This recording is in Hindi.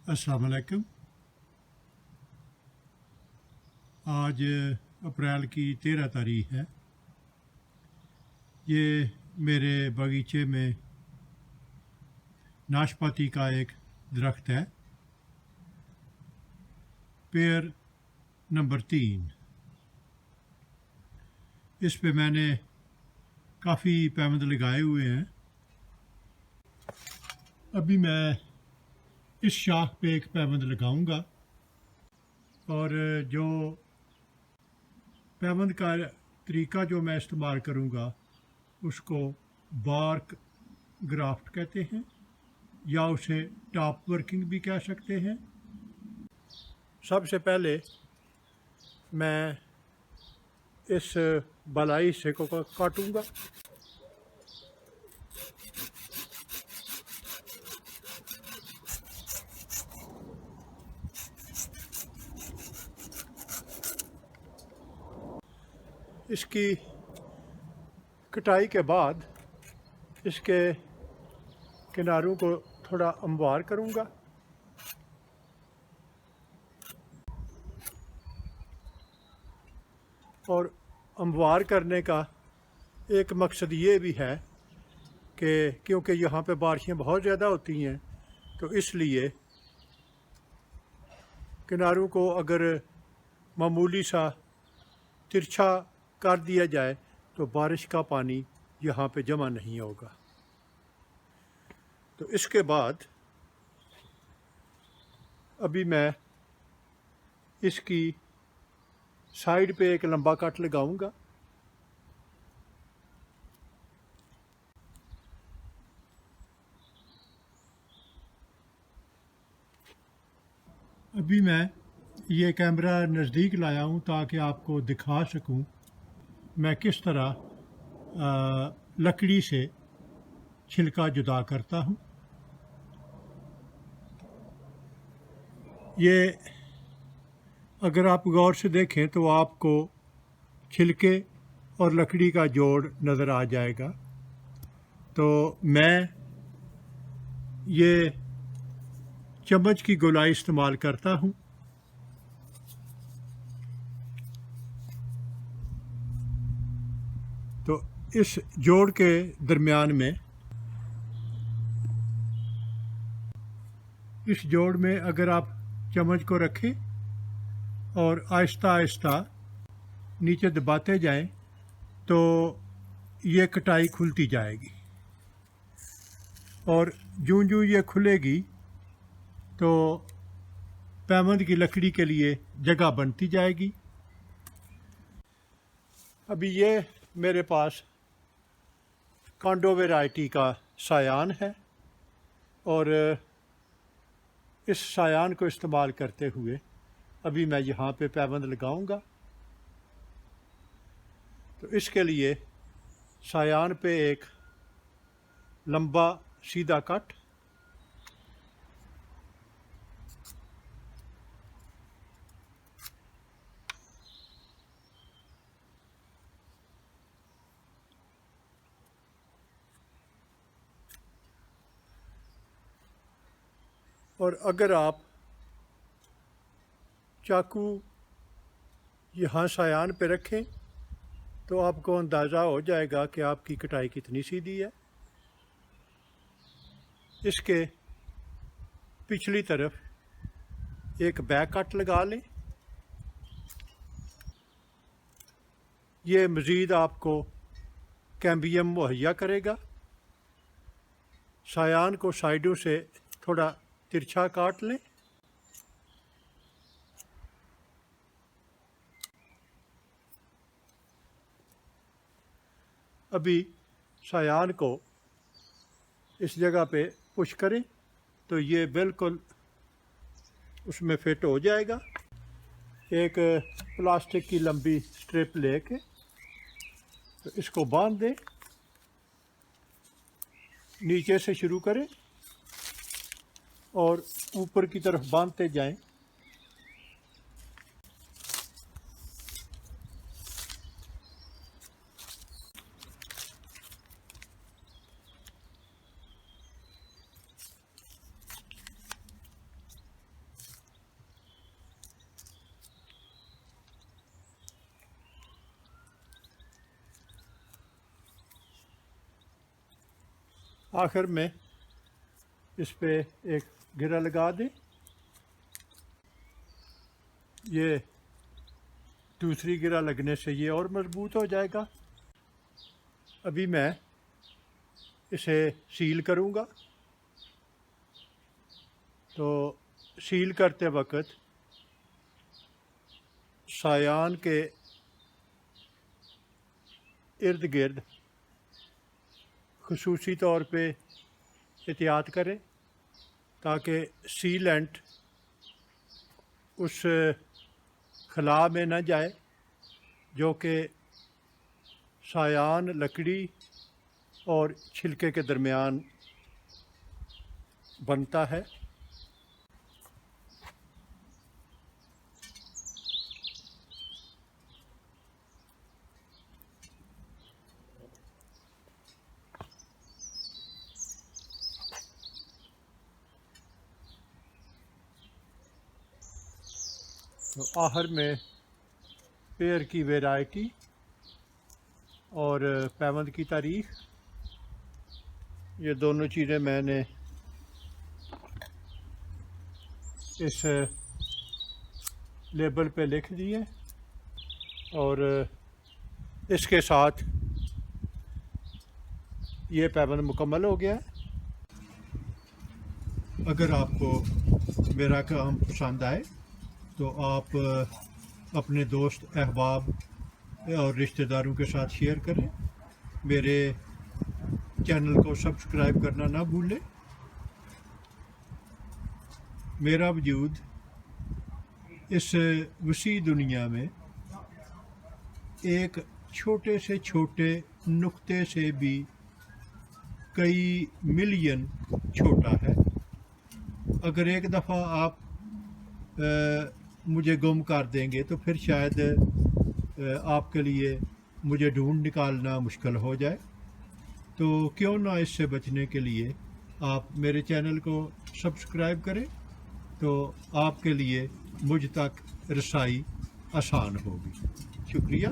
अस्सलाम वालेकुम। आज अप्रैल की 13 तारीख है। ये मेरे बगीचे में नाशपाती का एक दरख्त है, पेड़ नंबर 3। इस पे मैंने काफ़ी पैबंद लगाए हुए हैं। अभी मैं इस शाख पे एक पैबंद लगाऊंगा और जो पैबंद का तरीका जो मैं इस्तेमाल करूंगा उसको बार्क ग्राफ्ट कहते हैं या उसे टॉप वर्किंग भी कह सकते हैं। सबसे पहले मैं इस बलाई हिस्से को काटूंगा। इसकी कटाई के बाद इसके किनारों को थोड़ा हमवार करूंगा। और हमवार करने का एक मकसद ये भी है कि क्योंकि यहाँ पे बारिशें बहुत ज़्यादा होती हैं, तो इसलिए किनारों को अगर मामूली सा तिरछा कर दिया जाए तो बारिश का पानी यहाँ पे जमा नहीं होगा। तो इसके बाद अभी मैं इसकी साइड पे एक लंबा कट लगाऊंगा। अभी मैं ये कैमरा नज़दीक लाया हूँ ताकि आपको दिखा सकूँ मैं किस तरह लकड़ी से छिलका जुदा करता हूँ। ये अगर आप गौर से देखें तो आपको छिलके और लकड़ी का जोड़ नज़र आ जाएगा। तो मैं ये चम्मच की गोलाई इस्तेमाल करता हूँ। तो इस जोड़ के दरमियान में इस जोड़ में अगर आप चम्मच को रखें और आहिस्ता आहिस्ता नीचे दबाते जाएं तो ये कटाई खुलती जाएगी और जूं जूं ये खुलेगी तो पैबंद की लकड़ी के लिए जगह बनती जाएगी। अभी ये मेरे पास कांडो वैरायटी का सायान है और इस सायान को इस्तेमाल करते हुए अभी मैं यहाँ पे पैबंद लगाऊंगा। तो इसके लिए सायान पे एक लंबा सीधा कट, और अगर आप चाकू यहाँ सायान पे रखें तो आपको अंदाज़ा हो जाएगा कि आपकी कटाई कितनी सीधी है। इसके पिछली तरफ एक बैक कट लगा लें। ये मज़ीद आपको कैम्बियम मुहैया करेगा। सायान को साइडों से थोड़ा तिरछा काट लें। अभी सायान को इस जगह पे पुश करें तो ये बिल्कुल उसमें फिट हो जाएगा। एक प्लास्टिक की लंबी स्ट्रिप लेके तो इसको बांध दें, नीचे से शुरू करें और ऊपर की तरफ बांधते जाएं। आखिर में इस पे एक गिरा लगा दें। ये दूसरी गिरा लगने से ये और मज़बूत हो जाएगा। अभी मैं इसे सील करूँगा। तो सील करते वक्त सायान के इर्द गिर्द ख़ुसूसी तौर पे एहतियात करें ताकि सीलेंट उस खला में न जाए जो कि सायान लकड़ी और छिलके के दरमियान बनता है। तो आखिर में पेड़ की वैरायटी और पैवंद की तारीख, ये दोनों चीज़ें मैंने इस लेबल पे लिख दी हैं और इसके साथ ये पैबंद मुकम्मल हो गया है। अगर आपको मेरा काम पसंद आए तो आप अपने दोस्त अहबाब और रिश्तेदारों के साथ शेयर करें। मेरे चैनल को सब्सक्राइब करना ना भूलें। मेरा वजूद इस वसी दुनिया में एक छोटे से छोटे नुक्ते से भी कई मिलियन छोटा है। अगर एक दफ़ा आप मुझे गुम कर देंगे तो फिर शायद आपके लिए मुझे ढूंढ निकालना मुश्किल हो जाए। तो क्यों ना इससे बचने के लिए आप मेरे चैनल को सब्सक्राइब करें, तो आपके लिए मुझ तक रसाई आसान होगी। शुक्रिया।